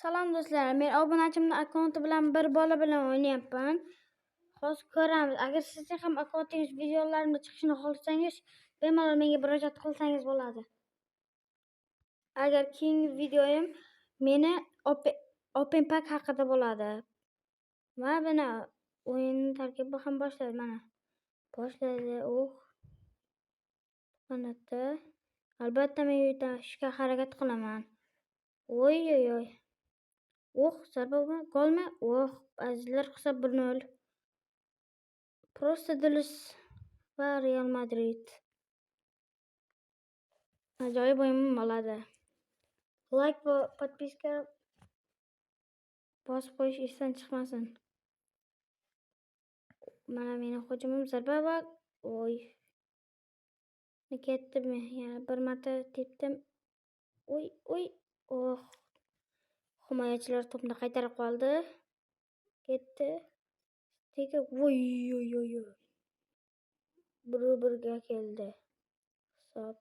Salom do'stlar, men obunachimning akkaunti bilan bir bola bilan o'ynayapman. Hozir ko'ramiz. Agar sizning ham akkauntingiz videolarimda chiqishini xohlasangiz, bemalol menga murojaat qilsangiz bo'ladi. Agar keyingi videoyim meni Open Pack haqida bo'ladi. Va mana o'yinning tarkibi ham boshladi mana. Boshladi. Qanotda. Albatta men yutishga harakat qilaman. Oy. Zarba golmi? Azizlar hisob 1-0. Просто Delis va Real Madrid. Ajoyib o'yin bo'ladi. Like va podpiska bosib qo'yish esdan chiqmasin. Mana mening hujumim zarba va ketdimi? Yana bir marta tepdim. Himoyachilar to'pni qaytarib qoldi. Ketdi. Tekib 1-1 keldi. Hisob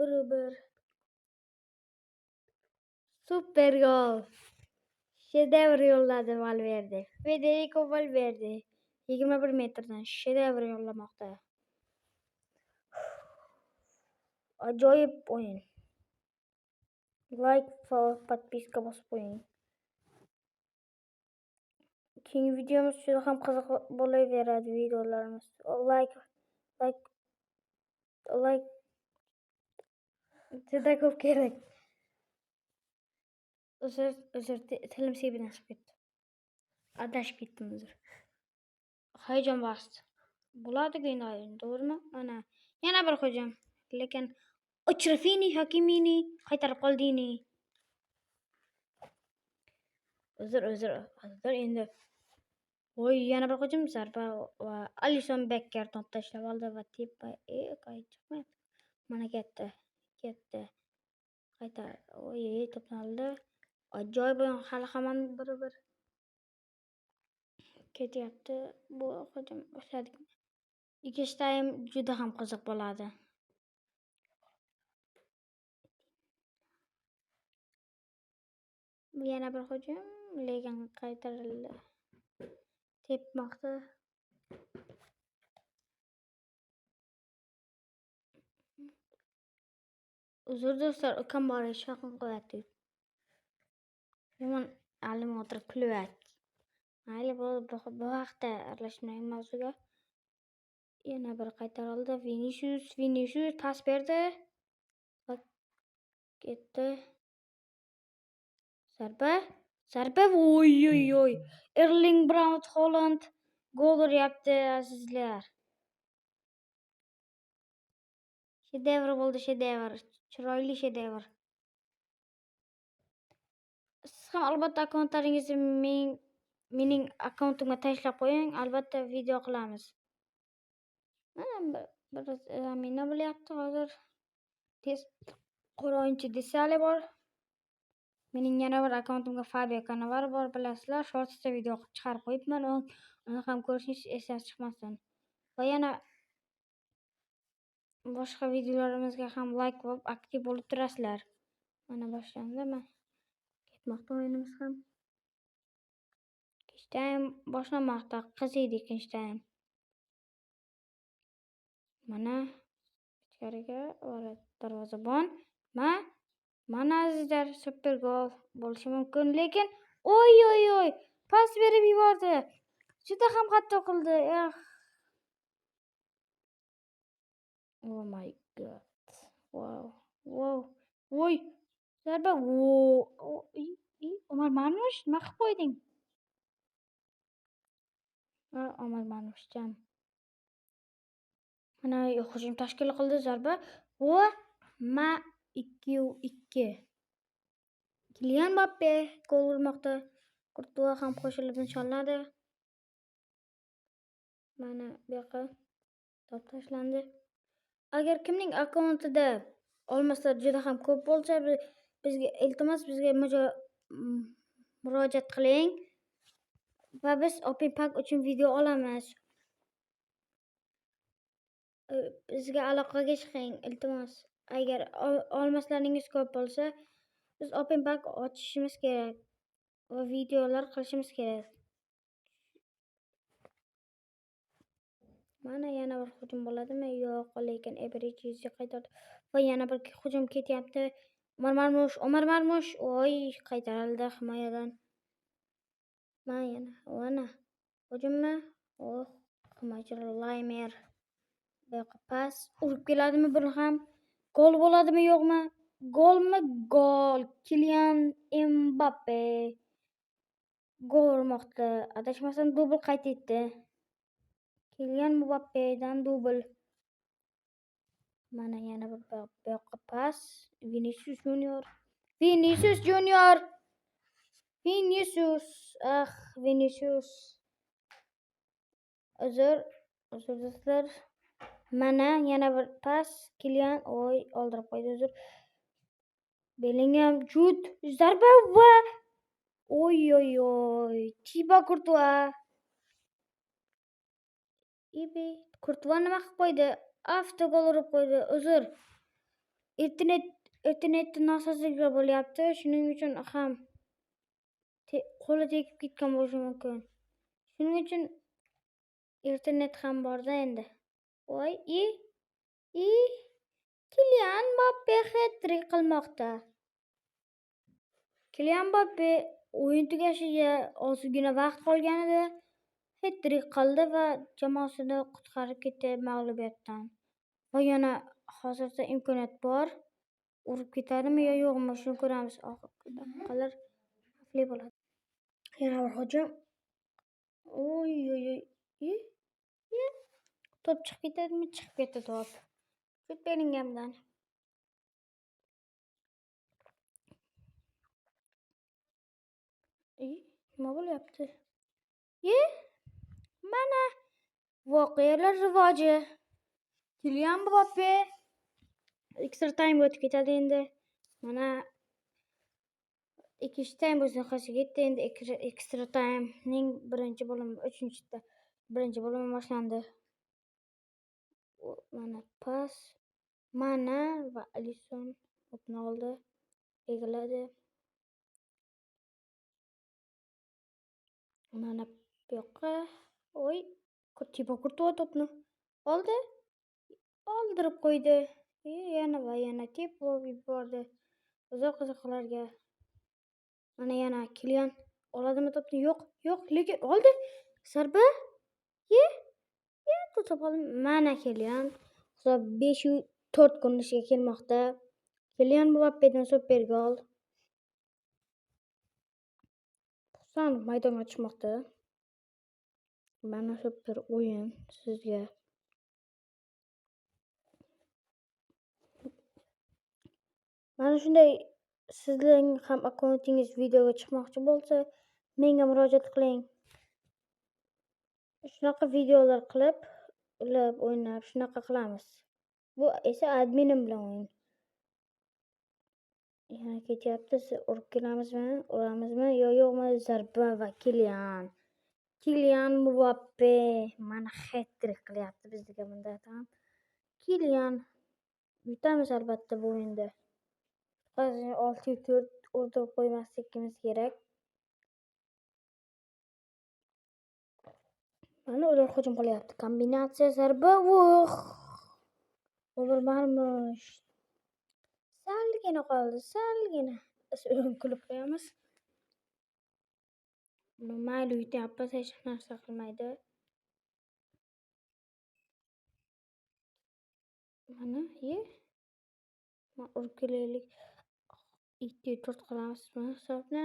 1-1. Super gol. Shedevr yo'lladi Valverde. Federico Valverde 21 metrdan shedevr yo'llamoqda. Ajoyib o'yin. Like va podpiska bosib qo'ying. Keyingi videomiz juda ham qiziq bo'laveradi videolarimiz. Like juda ko'p kerak. Uzr, tilim sebini chiqib ketdi. Adashib ketdim uzr. Hayajon bosdi. Bo'ladi-ku endi o'yin, to'g'rimi? Mana yana bir hujum. Lekin Achrafini, Hakimini qaytarib qoldini. Uzr endi. Yana bir hujum zarba va Alisson Becker to'p tashlab oldi va tepa chiqmayapti. Mana ketdi. Qaytar. To'pni oldi. Ajoyib o'yin, hali hamon 1-1 ketyapti. Bu hujum boshladik. Ikkinchi taym juda ham qiziq bo'ladi. Yana bir hujum, lekin qaytarildi. Tepmoqda. Uzr do'stlar, ukam bor ish qilyapti. Men alim o'tirib kulyapti. Mayli, bu vaqtda aralashmayman mavzuga. Yana bir qaytarildi. Vinicius pas berdi. Ketdi. Zarba. Erling Braut Haaland gol uryapti azizlar. Shedevr bo'ldi, chiroyli shedevr. Siz ham albatta akkauntlaringizni mening akkauntimga tashlab qo'ying, albatta video qilamiz. Mana bir zamina bo'lyapti hozir. Test qo'yinchi desali bor. Mening yana bir akkauntimga Fabio Cannavaro bor, bilasizlar. Shortsda video chiqarib qo'yibman. Uni ham ko'rishingiz esdan chiqmasin. Va yana boshqa videolarimizga ham like va aktiv bo'lib turasizlar. Mana boshlandimi? Ketmoqda o'yinimiz ham. Ikkinchi taym boshlanmoqda. Qiziydi ikkinchi taym. Mana ichkariga darvozabon. Mana azizlar, super gol bo'lishi mumkin, lekin pas berib yubordi. Juda ham xato qildi. Oh my god. Wow. Zarba. Omar Manush, nima qilib qo'yding? Omar Manush jam. Mana hujum tashkil qildi zarba. 2-2. Kylian Mbappe gol urmoqda. Kurtuva ham qo'shilib nishonladi. Mana bu yoqqa to'p tashlandi. Agar kimning akkauntida olmoslar juda ham ko'p bo'lsa, bizga iltimos murojaat qiling va biz Open Pack uchun video olamiz. Bizga aloqaga chiqing, iltimos. Agar olmoslaringiz ko'p bo'lsa, biz Open Pack ochishimiz kerak. va videolar qilishimiz kerak. Mana yana bir hujum bo'ladimi? Yo'q, lekin Ebrejizga qaytardi. Va yana bir hujum ketyapti. Omar Marmush, oy, qaytarildi himoyadan. Mana hujummi? Oh, himoyachi Laymer. Bu yoqqa pas urib keladimi buni ham? Gol bo'ladimi, yo'qmi? Golmi? Gol. Kylian Mbappe gol urmoqda. Adashmasam dubl qayd etdi. Kylian Mbappe'dan dubl. Mana yana bir bu yoqqa pas. Vinicius Junior. Vinicius. Uzr do'stlar. Mana yana bir pas. Kylian oldirib qo'ydi, uzr. Bellingham Jud zarba va Thibaut Courtois. Courtois nima qilib qo'ydi? Avtogol urib qo'ydi. Uzr. Internet nosozlik bo'lyapti. Shuning uchun ham qo'li tegib ketgan bo'lishi mumkin. Shuning uchun internet ham borda endi. Kylian Mbappe hat-trick qilmoqda. Kylian Mbappe o'yin tugashiga ozgina vaqt qolganida hat-trick qildi va jamoasini qutqarib ketdi mag'lubiyatdan. Va yana hozirda imkoniyat bor. Urib ketadimi yo yo'qmi? Shuni ko'ramiz. Daqiqalar xavfli bo'ladi. Yana bir hujum. Top chiqib ketadimi? Chiqib ketdi top. Jude Bellinghamdan. Nima bo'lyapti? Mana voqealar rivoji. Kylian Mbappe extra time o'tib ketadi endi. Mana ikkinchi time o'zinqasiga yetdi endi. Extra timening birinchi bo'limi boshlandi. Mana pas. Mana va Alisson to'pni oldi. Egiladi. Mana bu yoqqa. Thibaut Courtois to'pni oldi. Oldirib qo'ydi. Yana tepib yubordi. Qiziqlarga. Mana yana Kylian oladimi to'pni? Yo'q, lekin oldi. Zarba. Mana Kylian. Hisob 5-4 ko'rinishga kelmoqda. Kylian Mbappe'dan super gol. Xursand maydonga chiqmoqda. Mana super o'yin sizga. Mana shunday sizning ham akkauntingiz videoga chiqmoqchi bo'lsa, menga murojaat qiling. Shunaqa videolar qilib o'ynab, shunaqa qilamiz. Bu esa adminim bilan o'yin. Yana ketyapti. Urib uramizmi yo yo'qmi? Zarba va Kylian Mbappe mana hat-trick qilyapti bizga bunda ham. Kylian yutamiz albatta bu o'yinda. 6-4 o'rdirib qo'ymasligimiz kerak. Mana ular hujum qilyapti. Kombinatsiya zarba. Omar Marmush. Salgina qoldi. Kulib qo'yamiz. Mayli yutyapmiz, hech narsa qilmaydi. Mana urib kelaylik. 2-4 qilamizmi hisobni?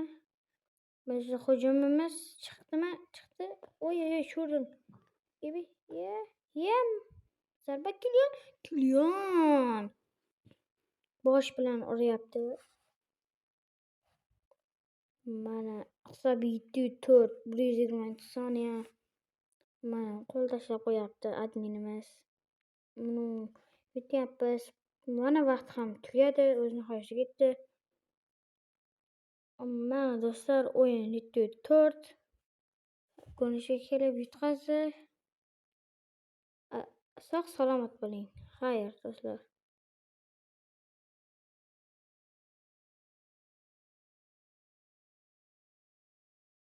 Bizning hujumimiz chiqdimi? Chiqdi. Sho'rin. Zarba Kylian. Bosh bilan uryapti. Mana hisob 7-4, 120 soniya. Mana qo'l tashlab qo'yapti adminimiz. Yutyapmiz. Mana vaqt ham tugadi, o'z nihoyasiga yetdi. Mana do'stlar, o'yin 7-4 ko'rinishga kelib yutqazdi. Sog' salomat bo'ling. Xayr do'stlar.